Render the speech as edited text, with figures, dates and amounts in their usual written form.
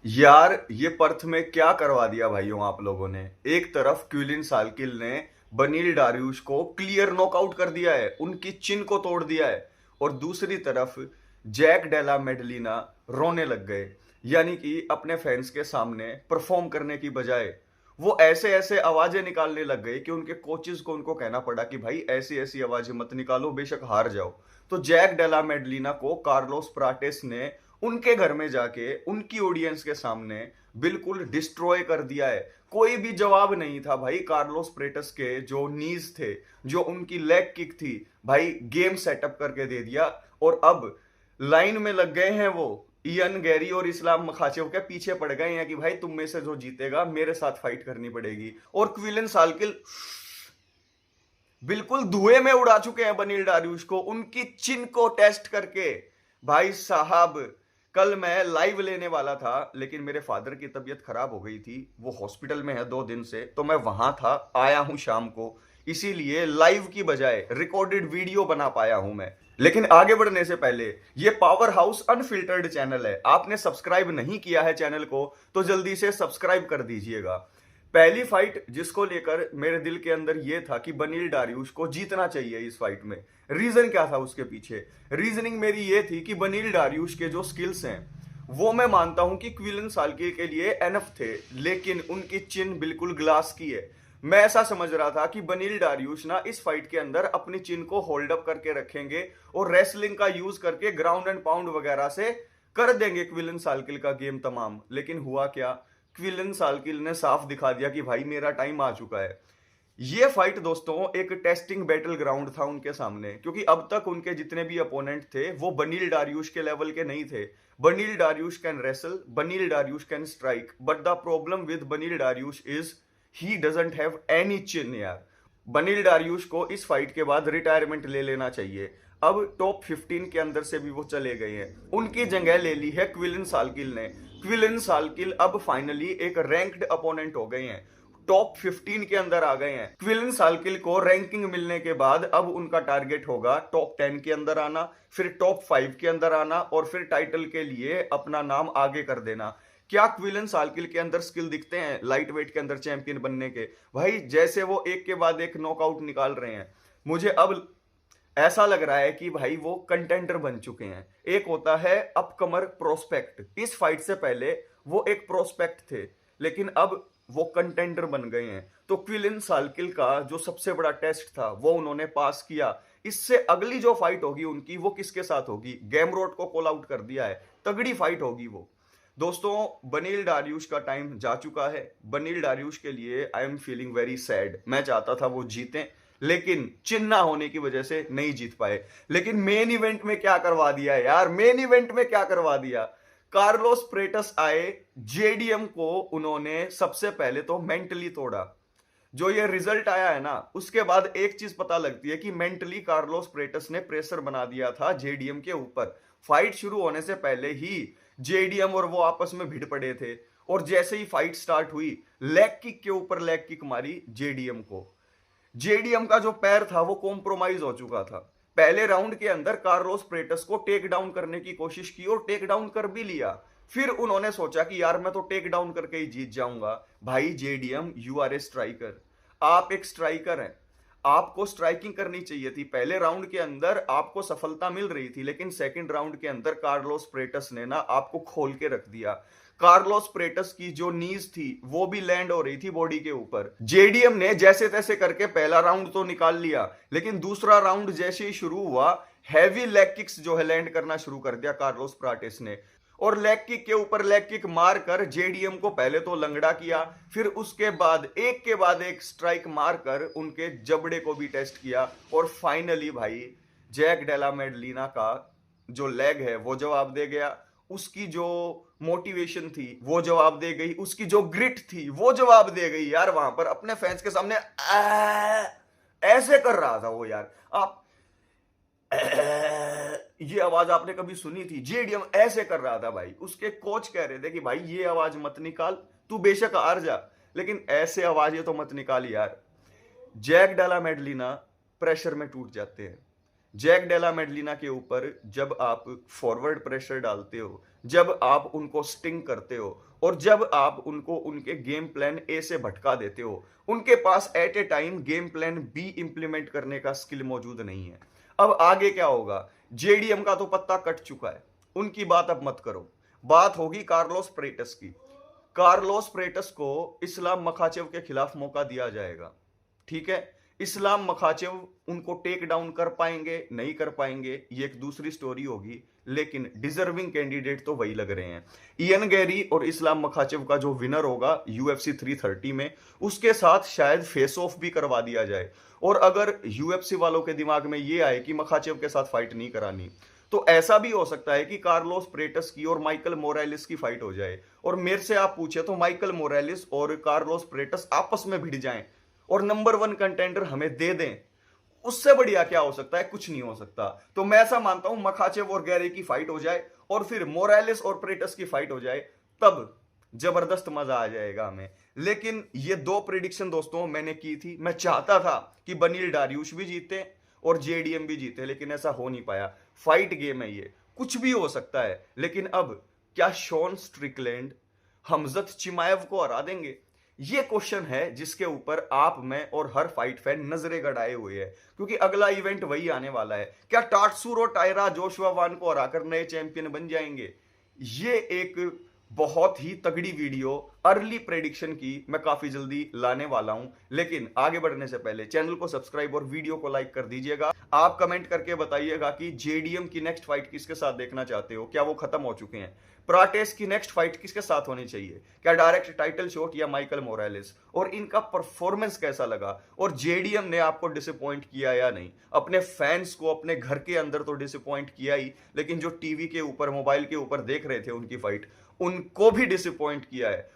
यार ये पर्थ में क्या करवा दिया भाइयों आप लोगों ने। एक तरफ क्विलिन सालकिल ने बनील डारिउश को क्लियर नॉकआउट कर दिया है, उनकी चिन को तोड़ दिया है। और दूसरी तरफ जैक डेला मेडलिना रोने लग गए। यानी कि अपने फैंस के सामने परफॉर्म करने की बजाय वो ऐसे ऐसे आवाजें निकालने लग गए कि उनके कोचेस को उनको कहना पड़ा कि भाई ऐसी ऐसी आवाजें मत निकालो, बेशक हार जाओ। तो जैक डेला मेडलिना को कार्लोस प्राटेस ने उनके घर में जाके उनकी ऑडियंस के सामने बिल्कुल डिस्ट्रॉय कर दिया है। कोई भी जवाब नहीं था भाई कार्लोस प्रेटस के जो नीज थे, जो उनकी लेग किक थी, भाई गेम सेटअप करके दे दिया। और अब लाइन में लग गए हैं वो इयन गैरी और इस्लाम मखाचेव के पीछे पड़ गए हैं कि भाई तुम में से जो जीतेगा मेरे साथ फाइट करनी पड़ेगी। और क्विलन सालकिल बिल्कुल धुएं में उड़ा चुके हैं बनील डारिउश को उनकी चिन को टेस्ट करके। भाई साहब, कल मैं लाइव लेने वाला था लेकिन मेरे फादर की तबीयत खराब हो गई थी, वो हॉस्पिटल में है 2 दिन से, तो मैं वहां था, आया हूं शाम को, इसीलिए लाइव की बजाय रिकॉर्डेड वीडियो बना पाया हूं मैं। लेकिन आगे बढ़ने से पहले, ये पावर हाउस अनफिल्टर्ड चैनल है, आपने सब्सक्राइब नहीं किया है चैनल को तो जल्दी से सब्सक्राइब कर दीजिएगा। पहली फाइट जिसको लेकर मेरे दिल के अंदर यह था कि बनील डारिउश को जीतना चाहिए इस फाइट में। रीजन क्या था उसके पीछे? रीजनिंग मेरी ये थी कि बनील डारिउश के जो स्किल्स हैं वो मैं मानता हूं कि क्विलन सालकिल के लिए एनफ थे, लेकिन उनकी चिन बिल्कुल ग्लास की है। मैं ऐसा समझ रहा था कि बनील डारिउश ना इस फाइट के अंदर अपनी चिन को होल्ड अप करके रखेंगे और रेसलिंग का यूज करके ग्राउंड एंड पाउंड वगैरह से कर देंगे क्विलन सालकिल का गेम तमाम। लेकिन हुआ क्या? क्विलन सालकिल ने साफ दिखा दिया कि भाई मेरा टाइम आ चुका है। ये फाइट दोस्तों एक टेस्टिंग बैटल ग्राउंड था उनके सामने, क्योंकि अब तक उनके जितने भी अपोनेंट थे वो बनील डारिउश के लेवल के नहीं थे। बनील Dariush can wrestle, Beneil Dariush can strike, but the problem with Beneil Dariush is he doesn't have any chin यार। बनील डारिउश को इस फाइट के बाद रिटायरमेंट ले लेना चाहिए। अब टॉप 15 के अंदर से भी वो चले गए हैं, उनकी जगह ले ली है क्विलन सालकिल ने। क्विलन सालकिल अब फाइनली एक रैंक्ड अपोनेंट हो गए हैं, टॉप 15 के अंदर आ गए हैं। क्विलन सालकिल को रैंकिंग मिलने के बाद अब उनका टारगेट होगा टॉप 10 के अंदर आना, फिर टॉप 5 के अंदर आना और फिर टाइटल के लिए अपना नाम आगे कर देना। क्या क्विलन सालकिल के अंदर स्किल दिखते हैं लाइट वेट के अंदर चैंपियन बनने के? भाई जैसे वो एक के बाद एक नॉकआउट निकाल रहे हैं, मुझे अब ऐसा लग रहा है कि भाई वो कंटेंडर बन चुके हैं। एक होता है अपकमर प्रोस्पेक्ट, इस फाइट से पहले वो एक प्रोस्पेक्ट थे, लेकिन अब वो कंटेंडर बन गए हैं। तो क्विलिन सालकिल का जो सबसे बड़ा टेस्ट था वो उन्होंने पास किया। इससे अगली जो फाइट होगी उनकी, वो किसके साथ होगी? गेम रोड को कॉल आउट कर दिया है, तगड़ी फाइट होगी वो। दोस्तों बनील डारिउश का टाइम जा चुका है। बनील डारिउश के लिए I am feeling very sad. मैं चाहता था वो जीतें, लेकिन चिन्ह होने की वजह से नहीं जीत पाए। लेकिन मेन इवेंट में क्या करवा दिया है यार, मेन इवेंट में क्या करवा दिया। कार्लोस प्रेटस आए, जेडीएम को उन्होंने सबसे पहले तो मेंटली तोड़ा। जो ये रिजल्ट आया है ना, उसके बाद एक चीज पता लगती है कि मेंटली कार्लोस प्रेटस ने प्रेशर बना दिया था जेडीएम के ऊपर। फाइट शुरू होने से पहले ही जेडीएम और वो आपस में भिड़ पड़े थे, और जैसे ही फाइट स्टार्ट हुई लेग किक के ऊपर लेग किक मारी जेडीएम को। जेडीएम का जो पैर था वो कॉम्प्रोमाइज हो चुका था। पहले राउंड के अंदर कार्लोस प्रेटस को टेक डाउन करने की कोशिश की और टेक डाउन कर भी लिया। फिर उन्होंने सोचा कि यार मैं तो टेक डाउन करके ही जीत जाऊंगा। भाई JDM, you are a striker, आप एक स्ट्राइकर हैं, आपको स्ट्राइकिंग करनी चाहिए थी। पहले राउंड के अंदर आपको सफलता मिल रही थी, लेकिन सेकंड राउंड के अंदर कार्लोस प्रेटस ने ना आपको खोल के रख दिया। कार्लोस प्रेटस की जो नीज थी वो भी लैंड हो रही थी बॉडी के ऊपर। जेडीएम ने जैसे तैसे करके पहला राउंड तो निकाल लिया, लेकिन दूसरा राउंड जैसे ही शुरू हुआ, हैवी लेग किक्स जो है लैंड करना शुरू कर दिया कार्लोस प्रेटस ने। और लेग किक के ऊपर लेग किक मारकर जेडीएम को पहले तो लंगड़ा किया, फिर उसके बाद एक स्ट्राइक मारकर उनके जबड़े को भी टेस्ट किया। और फाइनली भाई जैक डेला मेडलिना का जो लेग है वो जवाब दे गया, उसकी जो मोटिवेशन थी वो जवाब दे गई, उसकी जो ग्रिट थी वो जवाब दे गई यार। वहां पर अपने फैंस के सामने ऐसे कर रहा था वो यार। आप ये आवाज आपने कभी सुनी थी? जेडीएम ऐसे कर रहा था भाई। उसके कोच कह रहे थे कि भाई ये आवाज मत निकाल, तू बेशक हार जा, लेकिन ऐसे आवाजें तो मत निकाल यार। जैक डेला मेडलिना प्रेशर में टूट जाते हैं। जैक डेला मेडलिना के ऊपर जब आप फॉरवर्ड प्रेशर डालते हो, जब आप उनको स्टिंग करते हो और जब आप उनको उनके गेम प्लान ए से भटका देते हो। उनके पास at a time game plan B implement करने का स्किल मौजूद नहीं है। अब आगे क्या होगा? जेडीएम का तो पत्ता कट चुका है, उनकी बात अब मत करो। बात होगी कार्लोस प्रेटस की। कार्लोस प्रेटस को इस्लाम मखाचेव के खिलाफ मौका दिया जाएगा, ठीक है। इस्लाम मखाचेव उनको टेक डाउन कर पाएंगे नहीं कर पाएंगे ये एक दूसरी स्टोरी होगी, लेकिन डिजर्विंग कैंडिडेट तो वही लग रहे हैं। इयन गैरी और इस्लाम मखाचेव का जो विनर होगा यूएफसी 330 में, उसके साथ शायद फेस ऑफ भी करवा दिया जाए। और अगर यूएफसी वालों के दिमाग में ये आए कि मखाचेव के साथ फाइट नहीं करानी, तो ऐसा भी हो सकता है कि कार्लोस प्रेटस की और माइकल मोरालिस की फाइट हो जाए। और मेरे से आप पूछे तो माइकल मोरालिस और कार्लोस प्रेटस आपस में भिड़ जाएं और नंबर 1 कंटेंडर हमें दे दें। उससे बढ़िया क्या हो सकता है? कुछ नहीं हो सकता। तो मैं ऐसा मानता हूं मखाचेव और गैरी की फाइट हो जाए और फिर मोरालिस और प्रेटस की फाइट हो जाए, तब जबरदस्त मजा आ जाएगा हमें। लेकिन ये 2 प्रिडिक्शन दोस्तों मैंने की थी। मैं चाहता था कि बनील डारियुश भी जीते और जेडीएम भी जीते, लेकिन ऐसा हो नहीं पाया। फाइट गेम है, ये कुछ भी हो सकता है। लेकिन अब क्या शॉन स्ट्रिकलैंड हमजत चिमाएव को हरा देंगे? ये क्वेश्चन है जिसके ऊपर आप, मैं और हर फाइट फैन नजरें गड़ाए हुए हैं, क्योंकि अगला इवेंट वही आने वाला है। क्या टाट्सूरो टायरा जोशुआ वान को हराकर नए चैंपियन बन जाएंगे? ये एक बहुत ही तगड़ी वीडियो अर्ली प्रेडिक्शन की मैं काफी जल्दी लाने वाला हूं। लेकिन आगे बढ़ने से पहले चैनल को सब्सक्राइब और वीडियो को लाइक कर दीजिएगा। आप कमेंट करके बताइएगा कि जेडीएम की नेक्स्ट फाइट किसके साथ देखना चाहते हो। क्या वो खत्म हो चुके हैं? प्राटेस की नेक्स्ट फाइट किसके साथ होनी चाहिए? क्या डायरेक्ट टाइटल शॉट या माइकल मोरालिस? और इनका परफॉर्मेंस कैसा लगा? और जेडीएम ने आपको डिसअपॉइंट किया या नहीं? अपने फैंस को अपने घर के अंदर तो डिसअपॉइंट किया ही, लेकिन जो टीवी के ऊपर मोबाइल के ऊपर देख रहे थे उनकी फाइट, उनको भी डिसअपॉइंट किया है।